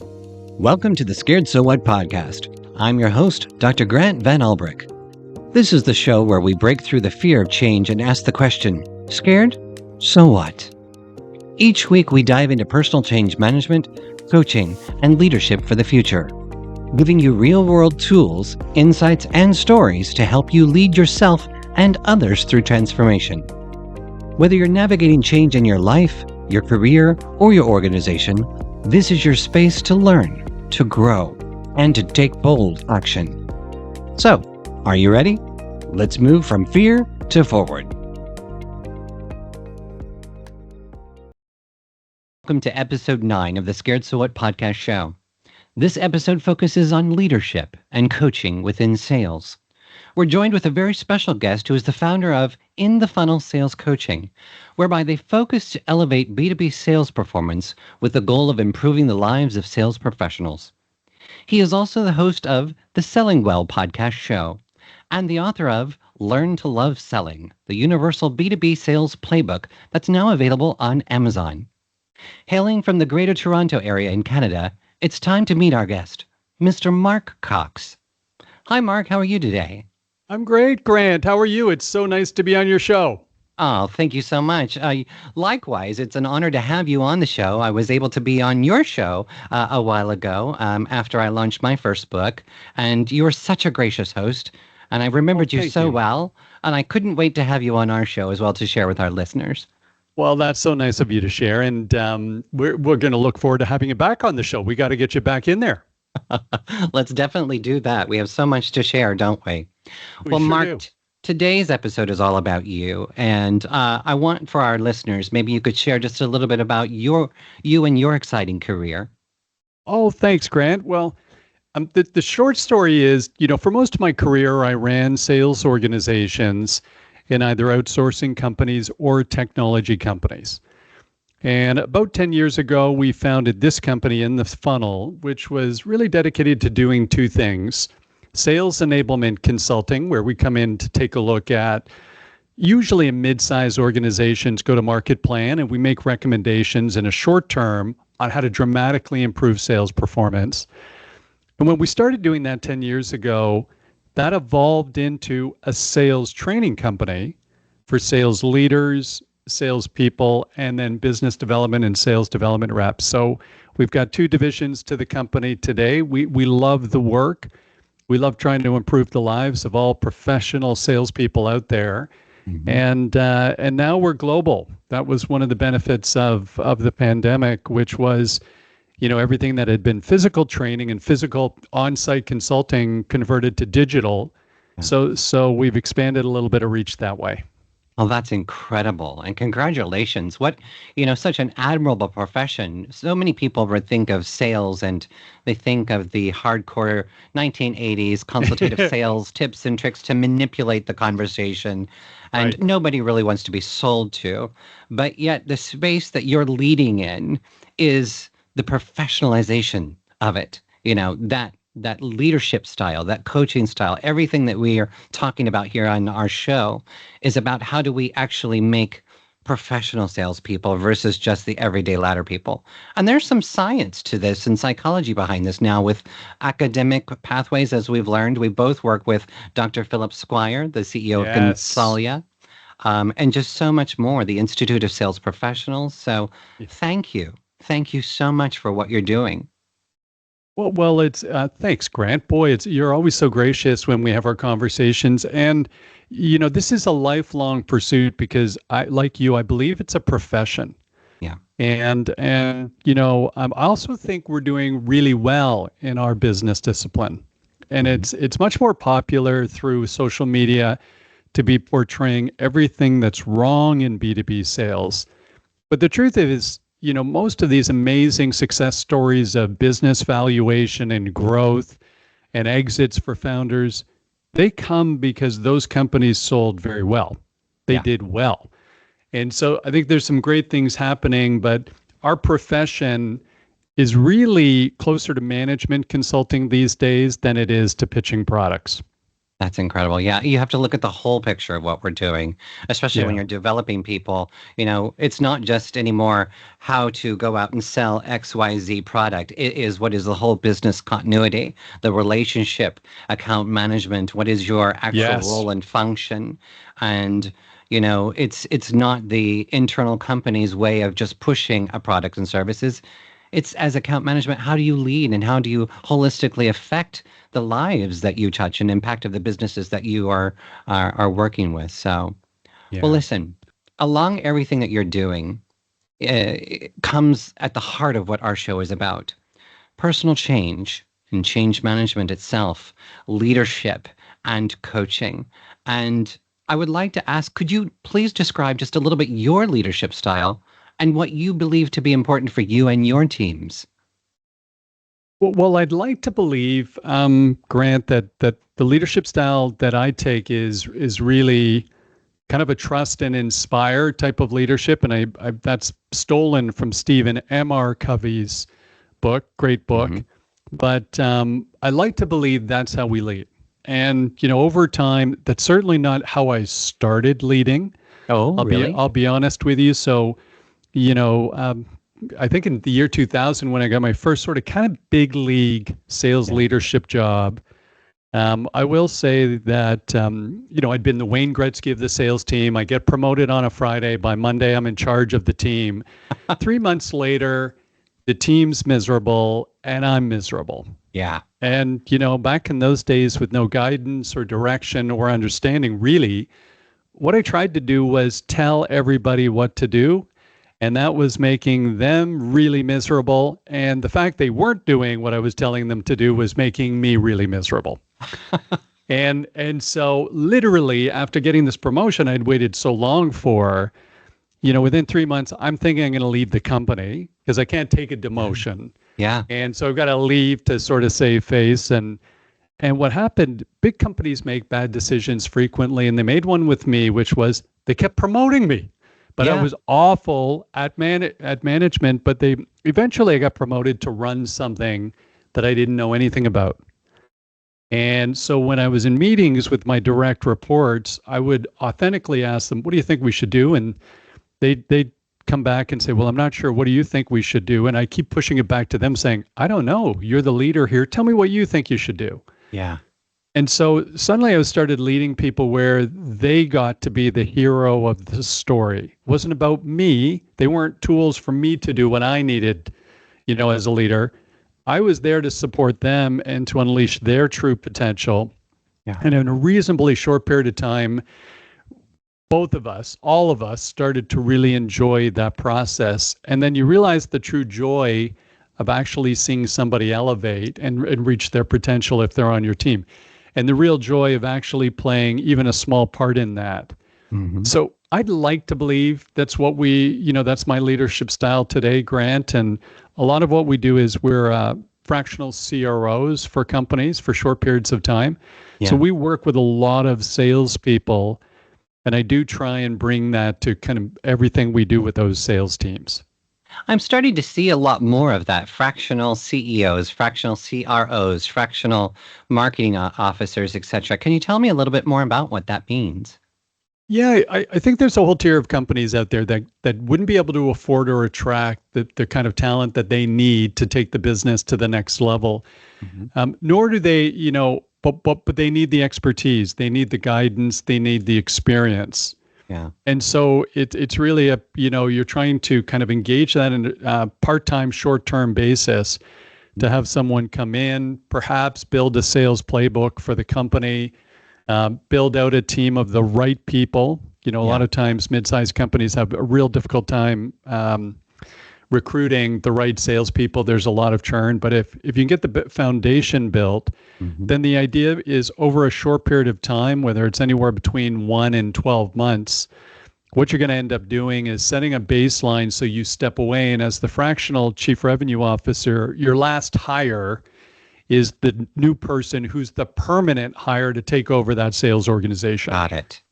Welcome to the Scared So What podcast. I'm your host, Dr. Grant Van Ulbrich. This is the show where we break through the fear of change and ask the question, scared? So what? Each week we dive into personal change management, coaching, and leadership for the future, giving you real-world tools, insights, and stories to help you lead yourself and others through transformation. Whether you're navigating change in your life, your career, or your organization, this is your space to learn, to grow, and to take bold action. So, are you ready? Let's move from fear to forward. Welcome to episode 9 of the Scared So What podcast show. This episode focuses on leadership and coaching within sales. We're joined with a very special guest who is the founder of In the Funnel Sales Coaching, whereby they focus to elevate B2B sales performance with the goal of improving the lives of sales professionals. He is also the host of the Selling Well podcast show and the author of Learn to Love Selling, the universal B2B sales playbook that's now available on Amazon. Hailing from the Greater Toronto area in Canada, it's time to meet our guest, Mr. Mark Cox. Hi, Mark. How are you today? I'm great, Grant. How are you? It's so nice to be on your show. Oh, thank you so much. Likewise, it's an honor to have you on the show. I was able to be on your show a while ago after I launched my first book, and you were such a gracious host, and I remembered you so well, and I couldn't wait to have you on our show as well to share with our listeners. Well, that's so nice of you to share, and we're going to look forward to having you back on the show. We got to get you back in there. Let's definitely do that. We have so much to share, don't we? Well, sure Mark, today's episode is all about you. And I want for our listeners, maybe you could share just a little bit about you and your exciting career. Oh, thanks, Grant. Well, the short story is, for most of my career, I ran sales organizations in either outsourcing companies or technology companies. And about 10 years ago, we founded this company In the Funnel, which was really dedicated to doing two things. Sales enablement consulting, where we come in to take a look at usually a mid-sized organization's go-to-market plan, and we make recommendations in a short term on how to dramatically improve sales performance. And when we started doing that 10 years ago, that evolved into a sales training company for sales leaders, salespeople, and then business development and sales development reps. So we've got two divisions to the company today. We love the work. We love trying to improve the lives of all professional salespeople out there. Mm-hmm. And now we're global. That was one of the benefits of the pandemic, which was, everything that had been physical training and physical on-site consulting converted to digital. Yeah. So we've expanded a little bit of reach that way. Well, that's incredible. And congratulations. What, such an admirable profession. So many people would think of sales and they think of the hardcore 1980s consultative sales tips and tricks to manipulate the conversation. And right. Nobody really wants to be sold to. But yet the space that you're leading in is the professionalization of it, that leadership style, that coaching style, everything that we are talking about here on our show is about how do we actually make professional salespeople versus just the everyday ladder people. And there's some science to this and psychology behind this now with academic pathways, as we've learned. We both work with Dr. Philip Squire, the CEO of Consalia, and just so much more, the Institute of Sales Professionals. So thank you. Thank you so much for what you're doing. Well, it's thanks, Grant. Boy, you're always so gracious when we have our conversations, and this is a lifelong pursuit because I believe it's a profession. Yeah. And I also think we're doing really well in our business discipline, and it's much more popular through social media to be portraying everything that's wrong in B2B sales. But the truth is, most of these amazing success stories of business valuation and growth and exits for founders, they come because those companies sold very well. They did well. And so I think there's some great things happening, but our profession is really closer to management consulting these days than it is to pitching products. That's incredible. Yeah, you have to look at the whole picture of what we're doing, especially when Yeah. you're developing people. It's not just anymore how to go out and sell XYZ product. It is what is the whole business continuity, the relationship, account management, what is your actual Yes. role and function. And it's not the internal company's way of just pushing a product and services. It's as account management, how do you lead and how do you holistically affect the lives that you touch and impact of the businesses that you are working with. So, well, Yeah. listen, along everything that you're doing, it comes at the heart of what our show is about: personal change and change management itself, leadership and coaching. And I would like to ask, could you please describe just a little bit your leadership style and what you believe to be important for you and your teams? Well, I'd like to believe, Grant, that the leadership style that I take is really kind of a trust and inspire type of leadership, and I that's stolen from Stephen M.R. Covey's book, great book. Hmm. But I like to believe that's how we lead. And over time, that's certainly not how I started leading. Oh, really? I'll be honest with you. So, you know, um, I think in the year 2000, when I got my first sort of kind of big league sales Yeah. leadership job, I will say that, I'd been the Wayne Gretzky of the sales team. I get promoted on a Friday. By Monday, I'm in charge of the team. 3 months later, the team's miserable and I'm miserable. Yeah. And, back in those days with no guidance or direction or understanding, really, what I tried to do was tell everybody what to do. And that was making them really miserable. And the fact they weren't doing what I was telling them to do was making me really miserable. And so literally after getting this promotion I'd waited so long for, within 3 months, I'm thinking I'm going to leave the company because I can't take a demotion. Yeah. And so I've got to leave to sort of save face. And what happened, big companies make bad decisions frequently. And they made one with me, which was they kept promoting me. But I Yeah. was awful at management. But they eventually I got promoted to run something that I didn't know anything about. And so when I was in meetings with my direct reports, I would authentically ask them, "What do you think we should do?" And they'd come back and say, "Well, I'm not sure. What do you think we should do?" And I keep pushing it back to them saying, "I don't know. You're the leader here. Tell me what you think you should do." Yeah. And so suddenly I started leading people where they got to be the hero of the story. It wasn't about me. They weren't tools for me to do what I needed, as a leader. I was there to support them and to unleash their true potential. Yeah. And in a reasonably short period of time, both of us, all of us, started to really enjoy that process. And then you realize the true joy of actually seeing somebody elevate and reach their potential if they're on your team. And the real joy of actually playing even a small part in that. Hmm. So I'd like to believe that's what that's my leadership style today, Grant. And a lot of what we do is we're fractional CROs for companies for short periods of time. So Yeah. we work with a lot of salespeople, and I do try and bring that to kind of everything we do with those sales teams. I'm starting to see a lot more of that: fractional CEOs, fractional CROs, fractional marketing officers, etc. Can you tell me a little bit more about what that means? Yeah, I think there's a whole tier of companies out there that wouldn't be able to afford or attract the kind of talent that they need to take the business to the next level. Hmm. Nor do they, but they need the expertise, they need the guidance, they need the experience. Yeah. And so it's really you're trying to kind of engage that in a part-time, short-term basis to have someone come in, perhaps build a sales playbook for the company, build out a team of the right people. A lot Yeah. of times mid-sized companies have a real difficult time recruiting the right salespeople. There's a lot of churn, but if you can get the foundation built, Hmm. then the idea is over a short period of time, whether it's anywhere between 1 and 12 months, what you're going to end up doing is setting a baseline so you step away. And as the fractional chief revenue officer, your last hire is the new person who's the permanent hire to take over that sales organization. Got it.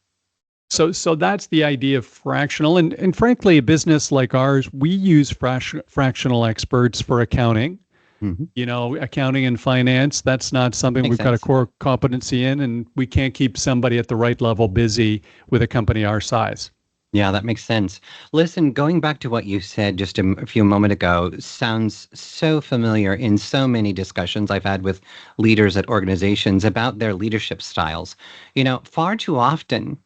So that's the idea of fractional. And frankly, a business like ours, we use fractional experts for accounting. Hmm. Accounting and finance, that's not something Makes we've got a sense. core competency in, and we can't keep somebody at the right level busy with a company our size. Yeah, that makes sense. Listen, going back to what you said just a few moment ago, sounds so familiar in so many discussions I've had with leaders at organizations about their leadership styles. Far too often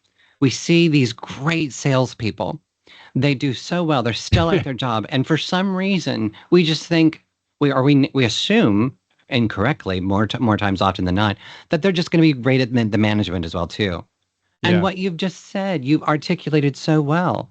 we see these great salespeople. They do so well. They're still at their job, and for some reason, we just think we assume incorrectly more times often than not that they're just going to be great at the management as well too. And Yeah. what you've just said, you've articulated so well.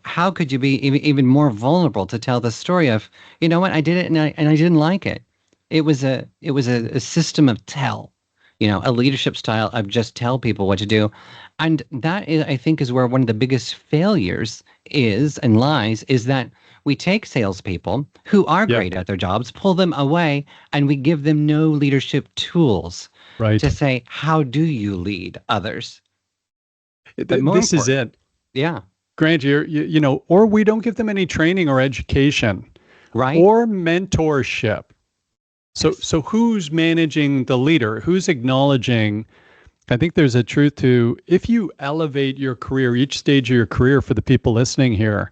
How could you be even more vulnerable to tell the story of, you know what, I did it and I didn't like it. It was a system of tell, a leadership style of just tell people what to do. And that is, I think, is where one of the biggest failures is and lies is that we take salespeople who are Yeah. great at their jobs, pull them away, and we give them no leadership tools to Right. say, how do you lead others? But more This is important, it. yeah, Grant, or we don't give them any training or education right? or mentorship. So, Yes. so who's managing the leader? Who's acknowledging? I think there's a truth to if you elevate your career, each stage of your career for the people listening here,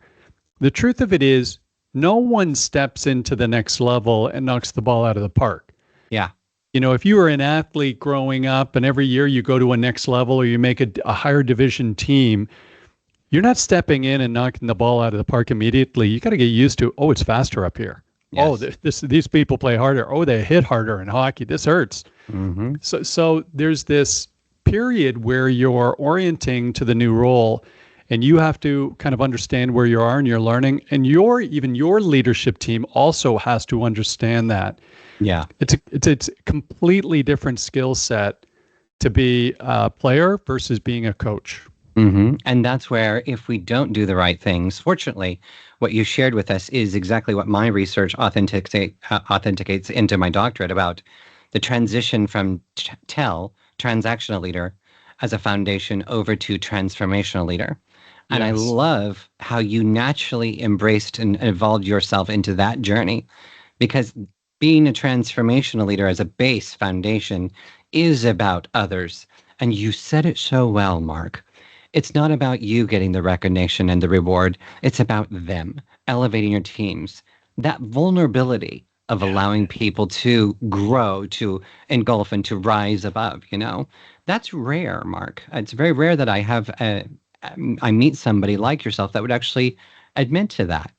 the truth of it is no one steps into the next level and knocks the ball out of the park. Yeah. If you were an athlete growing up and every year you go to a next level or you make a higher division team, you're not stepping in and knocking the ball out of the park immediately. You got to get used to, oh, it's faster up here. Oh, Yes. these people play harder. Oh, they hit harder in hockey. This hurts. Mm-hmm. So there's this period where you're orienting to the new role and you have to kind of understand where you are and you're learning. And your leadership team also has to understand that. Yeah. It's a completely different skill set to be a player versus being a coach. Mm-hmm. And that's where, if we don't do the right things, fortunately, what you shared with us is exactly what my research authenticates into my doctorate about the transition from transactional leader, as a foundation over to transformational leader. And I Yes. love how you naturally embraced and evolved yourself into that journey, because being a transformational leader as a base foundation is about others. And you said it so well, Mark. It's not about you getting the recognition and the reward. It's about them elevating your teams. That vulnerability of allowing people to grow, to engulf, and to rise above, that's rare, Mark. It's very rare that I meet somebody like yourself that would actually admit to that.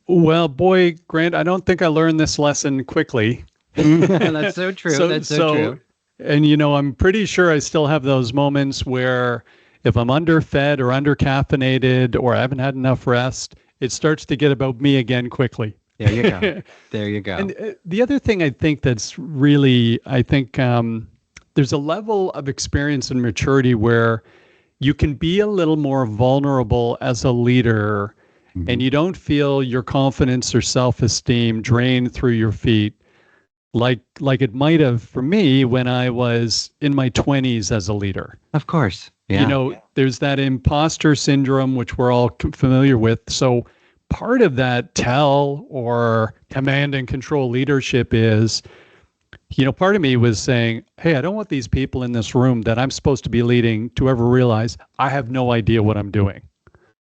Well, boy, Grant, I don't think I learned this lesson quickly. That's so true. so That's so so true. and I'm pretty sure I still have those moments where if I'm underfed or undercaffeinated or I haven't had enough rest, it starts to get about me again quickly. There you go. There you go. And the other thing I think that's really, I think there's a level of experience and maturity where you can be a little more vulnerable as a leader Mhm. and you don't feel your confidence or self-esteem drain through your feet like it might have for me when I was in my 20s as a leader. Of course. Yeah. There's that imposter syndrome, which we're all familiar with. So part of that tell or command and control leadership is, part of me was saying, hey, I don't want these people in this room that I'm supposed to be leading to ever realize I have no idea what I'm doing.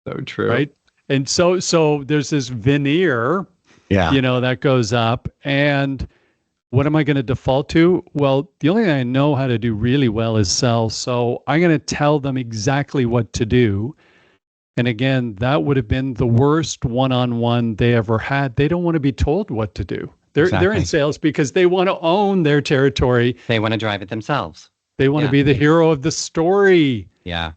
So true. Right. And so there's this veneer, Yeah. that goes up. And what am I going to default to? Well, the only thing I know how to do really well is sell. So I'm going to tell them exactly what to do. And again, that would have been the worst one-on-one they ever had. They don't want to be told what to do. They're in Exactly. sales because they want to own their territory. They want to drive it themselves. They want to Yeah. be the hero of the story. Yeah.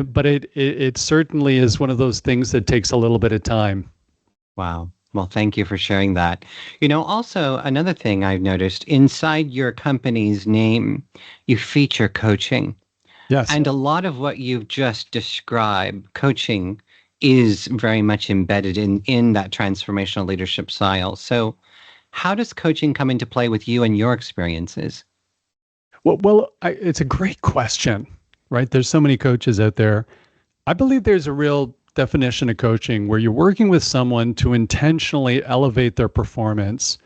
But it certainly is one of those things that takes a little bit of time. Wow. Well, thank you for sharing that. Also, another thing I've noticed inside your company's name, you feature coaching. Yes. And a lot of what you've just described, coaching, is very much embedded in that transformational leadership style. So how does coaching come into play with you and your experiences? It's a great question, right? There's so many coaches out there. I believe there's a real definition of coaching where you're working with someone to intentionally elevate their performance.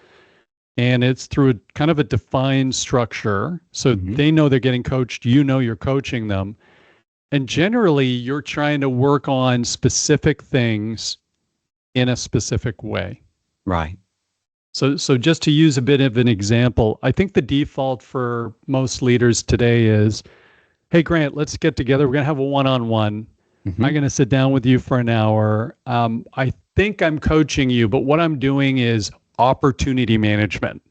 And it's through kind of a defined structure. So they know they're getting coached. You know you're coaching them. And generally, you're trying to work on specific things in a specific way. Right. So just to use a bit of an example, I think the default for most leaders today is, hey, Grant, let's get together. We're going to have a one-on-one. I'm going to sit down with you for an hour. I think I'm coaching you, but what I'm doing is opportunity management.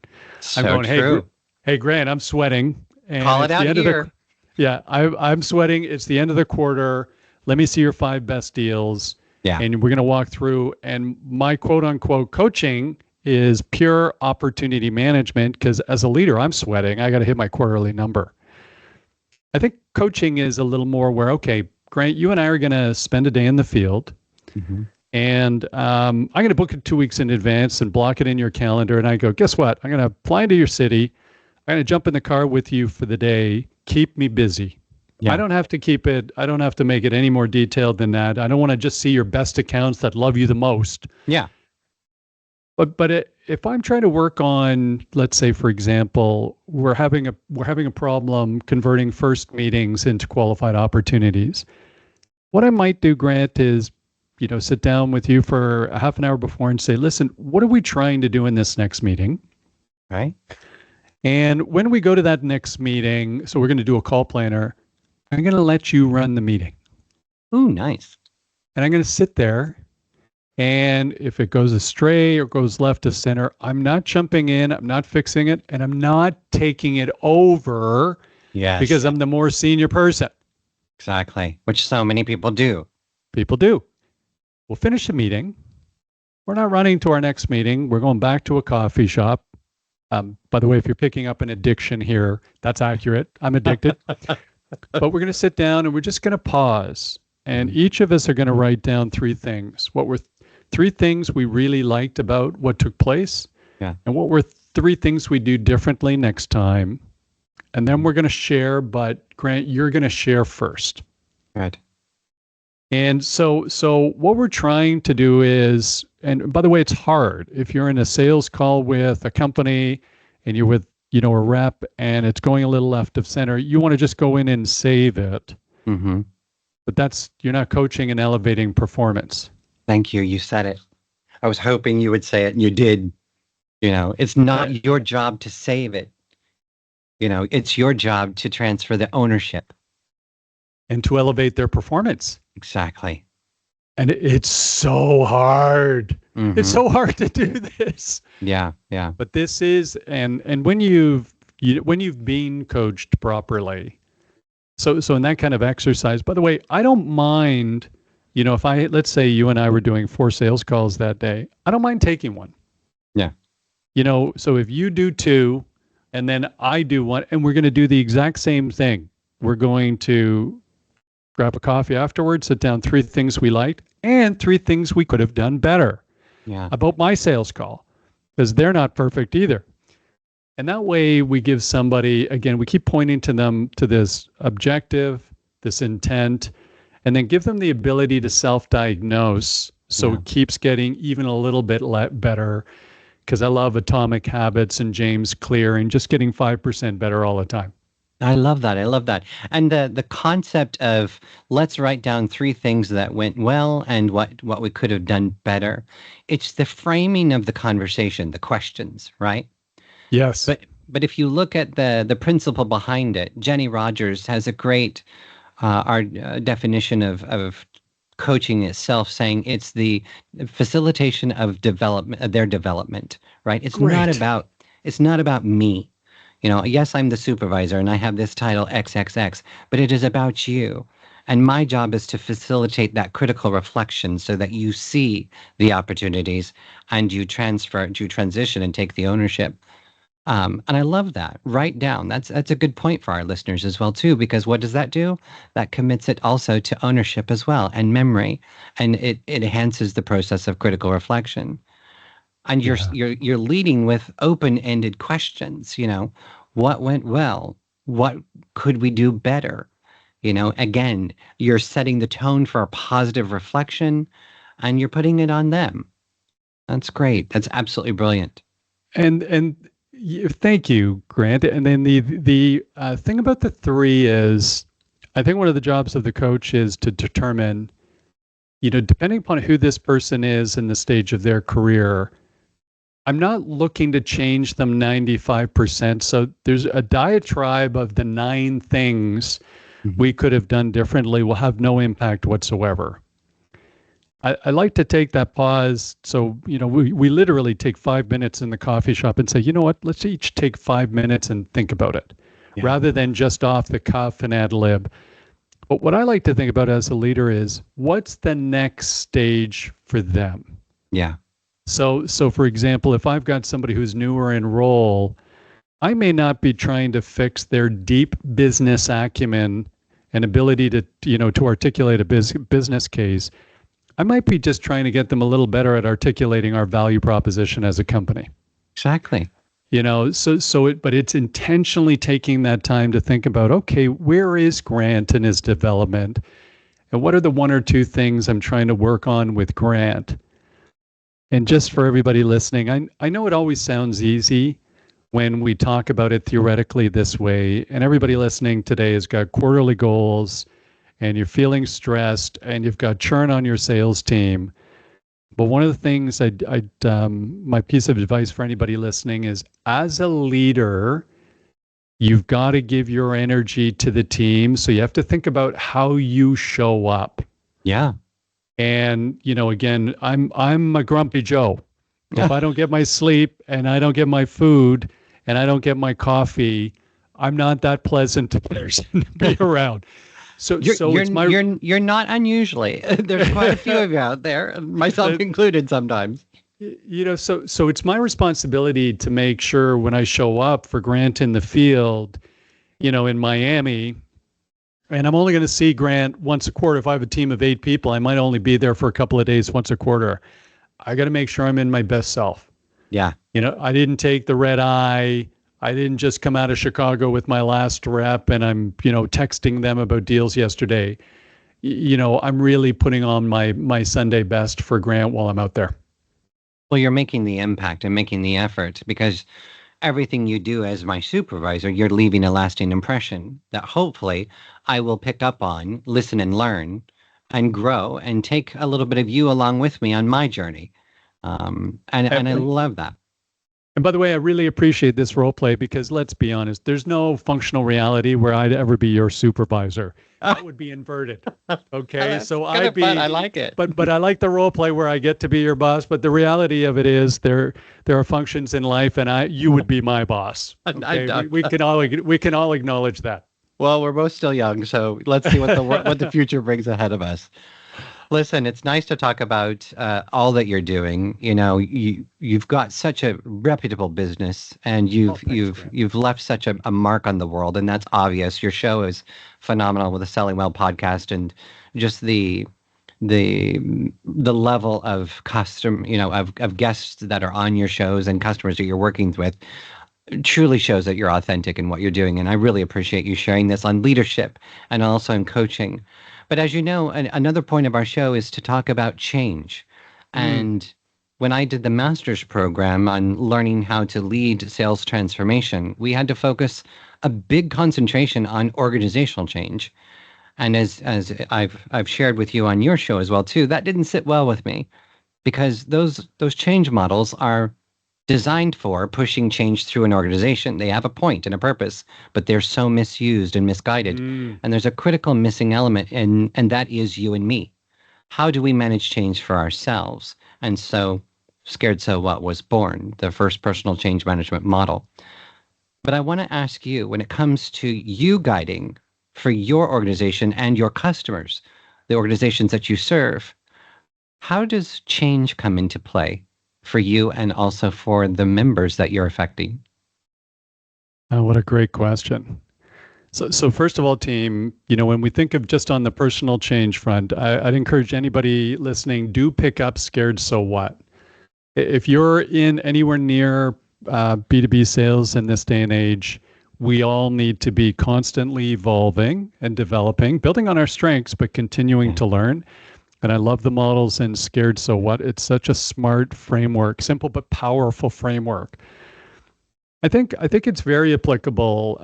So I'm going, true. Hey, Grant, I'm sweating. And Call it out here. I'm sweating. It's the end of the quarter. Let me see your 5 best deals. Yeah. And we're going to walk through. And my quote unquote coaching is pure opportunity management because as a leader, I'm sweating. I got to hit my quarterly number. I think coaching is a little more where, okay, Grant, you and I are going to spend a day in the field. And I'm going to book it 2 weeks in advance and block it in your calendar. And I go, guess what? I'm going to fly into your city. I'm going to jump in the car with you for the day. Keep me busy. Yeah. I don't have to make it any more detailed than that. I don't want to just see your best accounts that love you the most. Yeah. But if I'm trying to work on, let's say, for example, we're having a problem converting first meetings into qualified opportunities. What I might do, Grant, is sit down with you for a half an hour before and say, listen, what are we trying to do in this next meeting? Right. And when we go to that next meeting, so we're going to do a call planner, I'm going to let you run the meeting. Ooh, nice. And I'm going to sit there. And if it goes astray or goes left to center, I'm not jumping in, I'm not fixing it, and I'm not taking it over because I'm the more senior person. Exactly. Which so many people do. People do. We'll finish the meeting. We're not running to our next meeting. We're going back to a coffee shop. By the way, if you're picking up an addiction here, that's accurate. I'm addicted. But we're going to sit down and we're just going to pause. And each of us are going to write down 3 things. What were 3 things we really liked about what took place? Yeah. And what were 3 things we do differently next time? And then we're going to share, but Grant, you're going to share first. Right. And so what we're trying to do is, and by the way, it's hard. If you're in a sales call with a company and you're with, a rep and it's going a little left of center, you want to just go in and save it. But you're not coaching and elevating performance. Thank you. You said it. I was hoping you would say it and you did. It's not your job to save it. It's your job to transfer the ownership. And to elevate their performance. Exactly. And it's so hard. It's so hard to do this. Yeah. But this is, and when you've been coached properly, so in that kind of exercise, by the way, I don't mind, let's say you and I were doing 4 sales calls that day, I don't mind taking one. Yeah. So if you do 2 and then I do 1, and we're going to do the exact same thing, we're going to grab a coffee afterwards, sit down, 3 things we liked and 3 things we could have done better about my sales call, because they're not perfect either. And that way we give somebody, again, we keep pointing to them to this objective, this intent, and then give them the ability to self-diagnose so it keeps getting even a little bit better, because I love Atomic Habits and James Clear and just getting 5% better all the time. I love that. And the concept of let's write down 3 things that went well and what we could have done better. It's the framing of the conversation, the questions, right? Yes. But if you look at the principle behind it, Jenny Rogers has a great definition of coaching itself, saying it's the facilitation of their development, right? It's not about me. Yes, I'm the supervisor and I have this title XXX, but it is about you. And my job is to facilitate that critical reflection so that you see the opportunities and you transition and take the ownership. And I love that. Write down. That's a good point for our listeners as well, too, because what does that do? That commits it also to ownership as well and memory. And it enhances the process of critical reflection. And you're leading with open-ended questions, what went well? What could we do better? Again, you're setting the tone for a positive reflection and you're putting it on them. That's great. That's absolutely brilliant. Thank you, Grant. And then the thing about the three is, I think one of the jobs of the coach is to determine, depending upon who this person is in the stage of their career, I'm not looking to change them 95%. So there's a diatribe of the 9 things we could have done differently will have no impact whatsoever. I like to take that pause. So, we literally take 5 minutes in the coffee shop and say, you know what, let's each take 5 minutes and think about it, rather than just off the cuff and ad lib. But what I like to think about as a leader is, what's the next stage for them? Yeah. So for example, if I've got somebody who's newer in role, I may not be trying to fix their deep business acumen and ability to articulate a business case. I might be just trying to get them a little better at articulating our value proposition as a company. Exactly. But it's intentionally taking that time to think about, okay, where is Grant in his development? And what are the 1 or 2 things I'm trying to work on with Grant? And just for everybody listening, I know it always sounds easy when we talk about it theoretically this way, and everybody listening today has got quarterly goals, and you're feeling stressed, and you've got churn on your sales team. But one of the things my piece of advice for anybody listening is, as a leader, you've got to give your energy to the team. So you have to think about how you show up. Yeah. And, again, I'm a grumpy Joe. If I don't get my sleep and I don't get my food and I don't get my coffee, I'm not that pleasant a person to be around. So you're not unusually. There's quite a few of you out there, myself included sometimes. So it's my responsibility to make sure when I show up for Grant in the field, in Miami, and I'm only going to see Grant once a quarter. If I have a team of 8 people, I might only be there for a couple of days once a quarter. I got to make sure I'm in my best self. Yeah. I didn't take the red eye. I didn't just come out of Chicago with my last rep and I'm, texting them about deals yesterday. I'm really putting on my Sunday best for Grant while I'm out there. Well, you're making the impact and making the effort, because everything you do as my supervisor, you're leaving a lasting impression that hopefully I will pick up on, listen and learn and grow and take a little bit of you along with me on my journey. And I love that. And by the way, I really appreciate this role play, because let's be honest, there's no functional reality where I'd ever be your supervisor. That would be inverted. Okay. So I'd be, I like it. But I like the role play where I get to be your boss. But the reality of it is there are functions in life and you would be my boss. Okay? We can all acknowledge that. Well, we're both still young, so let's see what the future brings ahead of us. Listen, it's nice to talk about all that you're doing. You've got such a reputable business, and you've left such a mark on the world, and that's obvious. Your show is phenomenal with the Selling Well podcast, and just the level of of guests that are on your shows and customers that you're working with truly shows that you're authentic in what you're doing. And I really appreciate you sharing this on leadership and also in coaching. But as you know, another point of our show is to talk about change. And when I did the master's program on learning how to lead sales transformation, we had to focus a big concentration on organizational change. And as I've shared with you on your show as well too, that didn't sit well with me, because those change models are designed for pushing change through an organization. They have a point and a purpose, but they're so misused and misguided. And there's a critical missing element, and that is you and me. How do we manage change for ourselves? And so Scared So What was born, the first personal change management model. But I want to ask you, when it comes to you guiding for your organization and your customers, the organizations that you serve, how does change come into play for you and also for the members that you're affecting? Oh, what a great question. So first of all, team, when we think of just on the personal change front, I'd encourage anybody listening, do pick up Scared So What. If you're in anywhere near B2B sales in this day and age, we all need to be constantly evolving and developing, building on our strengths, but continuing to learn. And I love the models in Scared So What. It's such a smart framework, simple but powerful framework. I think it's very applicable.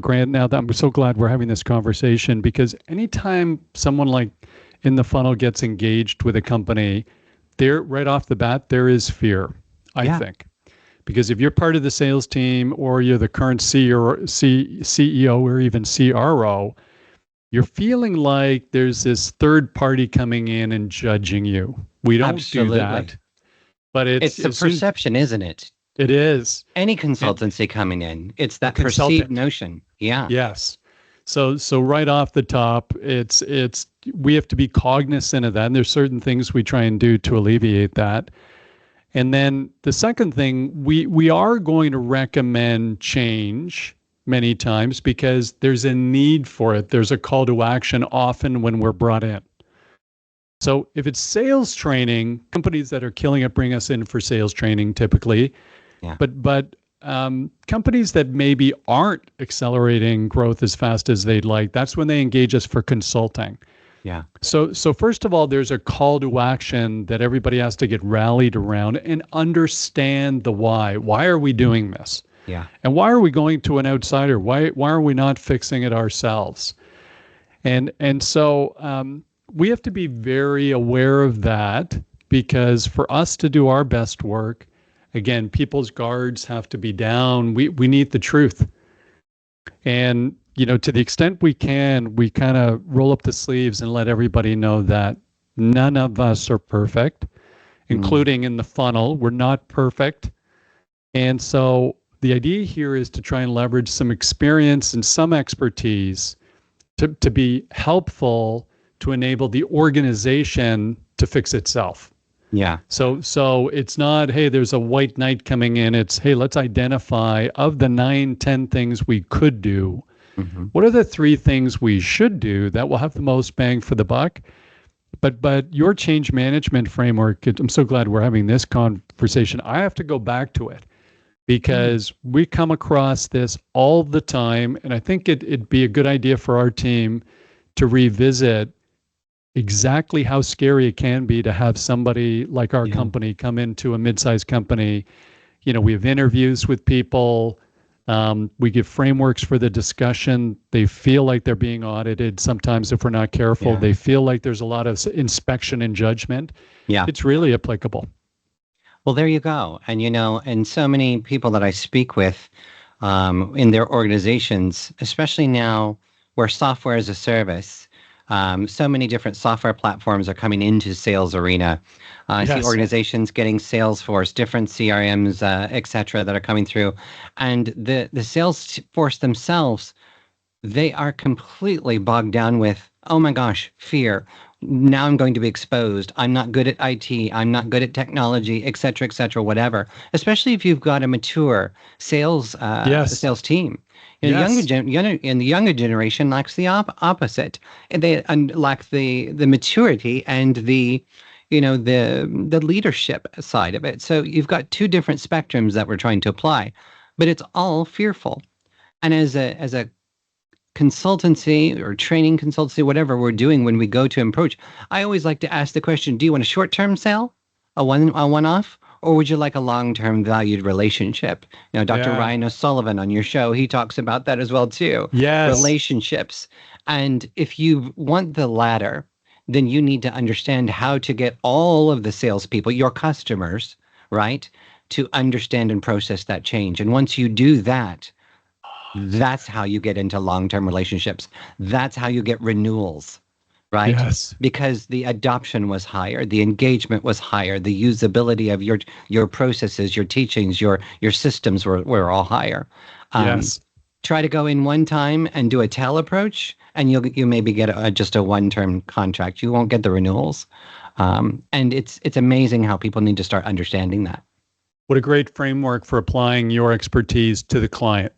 Grant, now that I'm so glad we're having this conversation, because anytime someone like in the funnel gets engaged with a company, there right off the bat, there is fear, I think. Because if you're part of the sales team or you're the current CEO or even CRO, you're feeling like there's this third party coming in and judging you. We don't do that. But it's the perception, isn't it? It is. Any consultancy coming in, it's that perceived notion. Yeah. Yes. So right off the top, it's we have to be cognizant of that. And there's certain things we try and do to alleviate that. And then the second thing, we are going to recommend change many times because there's a need for it. There's a call to action often when we're brought in. So if it's sales training, companies that are killing it bring us in for sales training typically. Yeah. But companies that maybe aren't accelerating growth as fast as they'd like, that's when they engage us for consulting. Yeah. So first of all, there's a call to action that everybody has to get rallied around and understand the why. Why are we doing this? Yeah. And why are we going to an outsider? Why are we not fixing it ourselves? And so we have to be very aware of that, because for us to do our best work, again, people's guards have to be down. We need the truth. And to the extent we can, we kind of roll up the sleeves and let everybody know that none of us are perfect, including in the funnel. We're not perfect. And so the idea here is to try and leverage some experience and some expertise to be helpful to enable the organization to fix itself. Yeah. So it's not, hey, there's a white knight coming in. It's, hey, let's identify of the 9-10 things we could do. What are the 3 things we should do that will have the most bang for the buck? But your change management framework, I'm so glad we're having this conversation. I have to go back to it because we come across this all the time. And I think it'd be a good idea for our team to revisit exactly how scary it can be to have somebody like our company come into a mid-sized company. We have interviews with people. We give frameworks for the discussion. They feel like they're being audited. Sometimes if we're not careful, they feel like there's a lot of inspection and judgment. Yeah. It's really applicable. Well, there you go. And, and so many people that I speak with in their organizations, especially now where software as a service, so many different software platforms are coming into sales arena. I see organizations getting Salesforce, different CRMs, et cetera, that are coming through. And the sales force themselves, they are completely bogged down with, oh my gosh, fear. Now I'm going to be exposed. I'm not good at IT. I'm not good at technology, et cetera, whatever. Especially if you've got a mature sales sales team. The younger generation lacks the opposite. And they lack the maturity and the leadership side of it. So you've got 2 different spectrums that we're trying to apply, but it's all fearful. And as a consultancy or training consultancy, whatever we're doing when we go to approach, I always like to ask the question, do you want a short-term sale, a one-off, or would you like a long-term valued relationship? Dr. Ryan O'Sullivan on your show, he talks about that as well too. Yes. Relationships. And if you want the latter, then you need to understand how to get all of the salespeople, your customers, right, to understand and process that change. And once you do that, that's how you get into long-term relationships. That's how you get renewals, right? Yes. Because the adoption was higher, the engagement was higher, the usability of your processes, your teachings, your systems were all higher. Yes. Try to go in one time and do a tail approach, and you maybe get just a one-term contract. You won't get the renewals. And it's amazing how people need to start understanding that. What a great framework for applying your expertise to the client.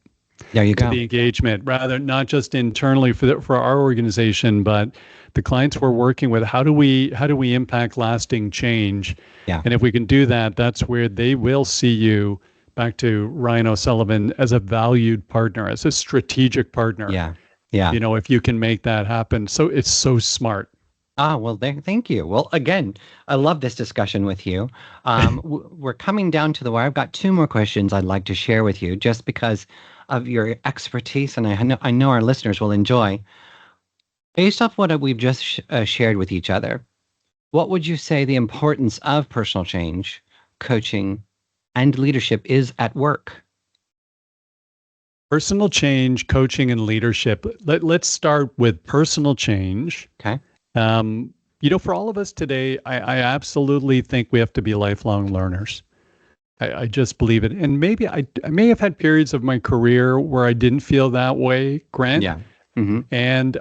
There you go. To the engagement, rather not just internally for our organization, but the clients we're working with. How do we impact lasting change? Yeah. And if we can do that, that's where they will see you back to Ryan O'Sullivan, as a valued partner, as a strategic partner. Yeah. Yeah. If you can make that happen. So it's so smart. Well, thank you. Well, again, I love this discussion with you. We're coming down to the wire. I've got two more questions I'd like to share with you, just because of your expertise, and I know our listeners will enjoy. Based off what we've just shared with each other, what would you say the importance of personal change, coaching, and leadership is at work? Personal change, coaching, and leadership. Let's start with personal change. Okay. For all of us today, I absolutely think we have to be lifelong learners. I just believe it. And maybe I may have had periods of my career where I didn't feel that way, Grant. Yeah. Mm-hmm. And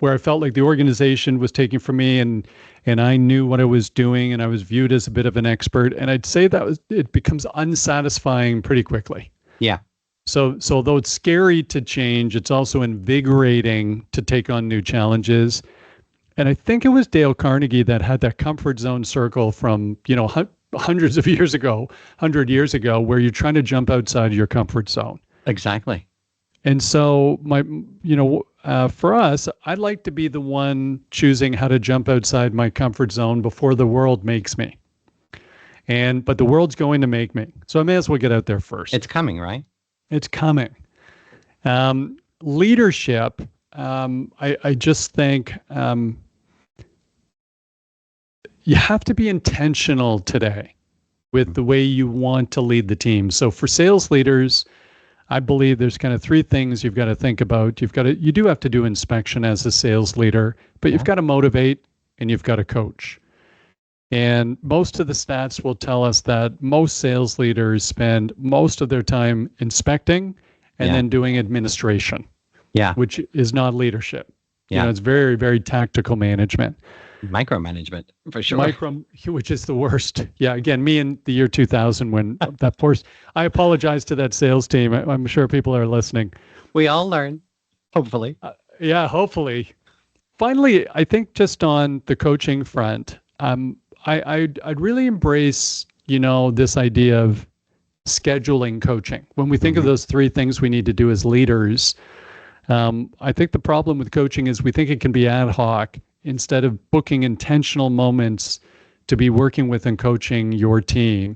where I felt like the organization was taking from me, and I knew what I was doing, and I was viewed as a bit of an expert. And I'd say it becomes unsatisfying pretty quickly. Yeah. So though it's scary to change, it's also invigorating to take on new challenges. And I think it was Dale Carnegie that had that comfort zone circle from, hundreds of years ago, 100 years ago, where you're trying to jump outside your comfort zone. Exactly. And so for us, I'd like to be the one choosing how to jump outside my comfort zone before the world makes me. But the world's going to make me. So I may as well get out there first. It's coming, right? It's coming. Leadership, I just think you have to be intentional today with the way you want to lead the team. So for sales leaders, I believe there's kind of three things you've got to think about. You do have to do inspection as a sales leader, but you've got to motivate and you've got to coach. And most of the stats will tell us that most sales leaders spend most of their time inspecting and then doing administration, which is not leadership. Yeah. It's very, very tactical management. Micromanagement, for sure. Which is the worst. Yeah, again, me in the year 2000 when that force, I apologize to that sales team. I'm sure people are listening. We all learn, hopefully. Hopefully. Finally, I think just on the coaching front, I'd really embrace, this idea of scheduling coaching. When we think of those three things we need to do as leaders, I think the problem with coaching is we think it can be ad hoc instead of booking intentional moments to be working with and coaching your team.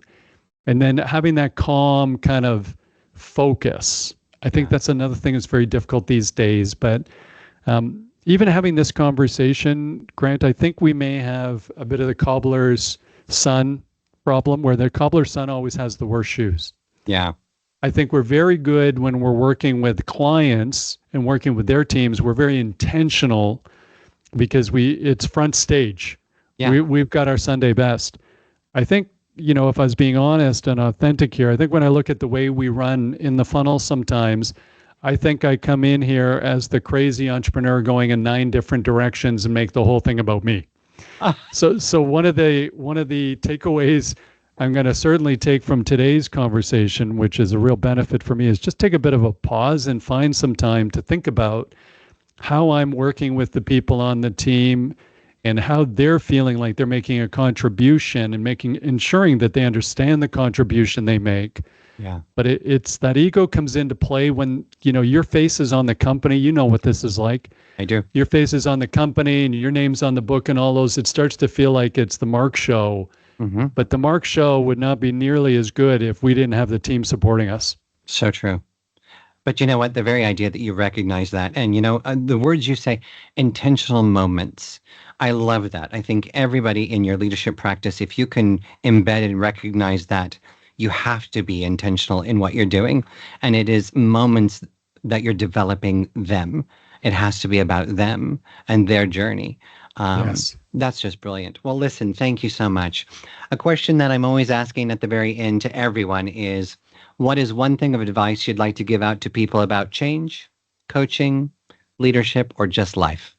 And then having that calm kind of focus. I think that's another thing that's very difficult these days. But even having this conversation, Grant, I think we may have a bit of the cobbler's son problem, where the cobbler's son always has the worst shoes. Yeah. I think we're very good when we're working with clients and working with their teams. We're very intentional because it's front stage. Yeah. We've got our Sunday best. I think, if I was being honest and authentic here, I think when I look at the way we run in the funnel sometimes, I think I come in here as the crazy entrepreneur going in 9 different directions and make the whole thing about me. So one of the takeaways I'm going to certainly take from today's conversation, which is a real benefit for me, is just take a bit of a pause and find some time to think about how I'm working with the people on the team and how they're feeling like they're making a contribution and ensuring that they understand the contribution they make. Yeah. But it's that ego comes into play when, your face is on the company. You know what this is like. I do. Your face is on the company and your name's on the book and all those. It starts to feel like it's the Mark show. Mm-hmm. But the Mark show would not be nearly as good if we didn't have the team supporting us. So true. But you know what? The very idea that you recognize that, and the words you say, intentional moments. I love that. I think everybody in your leadership practice, if you can embed and recognize that, you have to be intentional in what you're doing. And it is moments that you're developing them. It has to be about them and their journey. Yes. That's just brilliant. Well, listen, thank you so much. A question that I'm always asking at the very end to everyone is, what is one thing of advice you'd like to give out to people about change, coaching, leadership, or just life?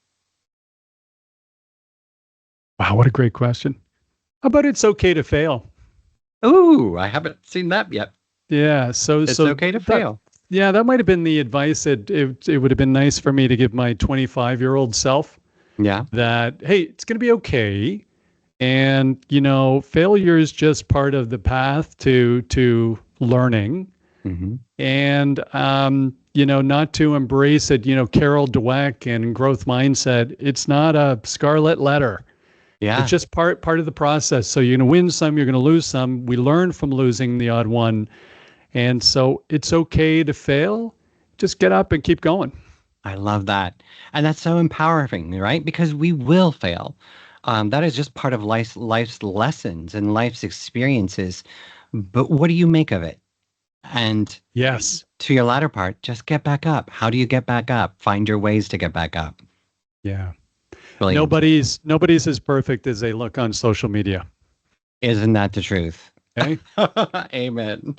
Wow, what a great question. How about it's okay to fail? Ooh, I haven't seen that yet. Yeah, so it's okay to fail. Yeah, that might have been the advice. It would have been nice for me to give my 25-year-old self. Yeah. That, hey, it's going to be okay. And, failure is just part of the path to learning Hmm. and, not to embrace it, Carol Dweck and growth mindset. It's not a scarlet letter. It's Yeah, just part of the process. So you're going to win some, you're going to lose some. We learn from losing the odd one. And so it's okay to fail. Just get up and keep going. I love that. And that's so empowering, right? Because we will fail. That is just part of life's lessons and life's experiences. But what do you make of it? And Yes. to your latter part, just get back up. How do you get back up? Find your ways to get back up. Yeah. Brilliant. Nobody's as perfect as they look on social media. Isn't that the truth? Okay. Amen.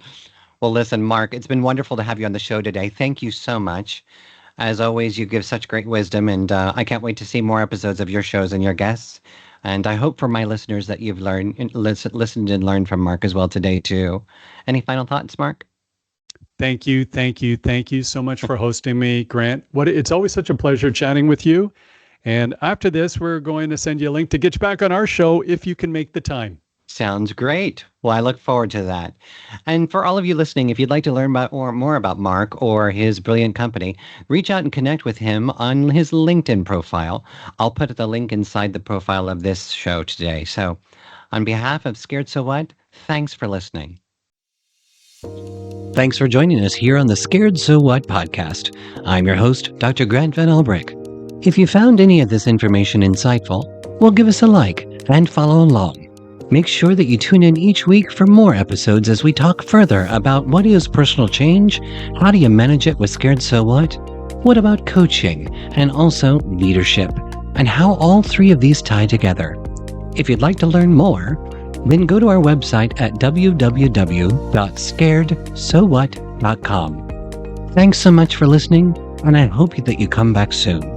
Well, listen, Mark, it's been wonderful to have you on the show today. Thank you so much. As always, you give such great wisdom, and I can't wait to see more episodes of your shows and your guests. And I hope for my listeners that you've listened and learned from Mark as well today, too. Any final thoughts, Mark? Thank you so much for hosting me, Grant. It's always such a pleasure chatting with you. And after this, we're going to send you a link to get you back on our show if you can make the time. Sounds great. Well, I look forward to that. And for all of you listening, if you'd like to learn more about Mark or his brilliant company, reach out and connect with him on his LinkedIn profile. I'll put the link inside the profile of this show today. So on behalf of Scared So What, thanks for listening. Thanks for joining us here on the Scared So What podcast. I'm your host, Dr. Grant Van Ulbrich. If you found any of this information insightful, well, give us a like and follow along. Make sure that you tune in each week for more episodes as we talk further about what is personal change, how do you manage it with Scared So what about coaching, and also leadership, and how all three of these tie together. If you'd like to learn more, then go to our website at www.scaredsowhat.com. Thanks so much for listening, and I hope that you come back soon.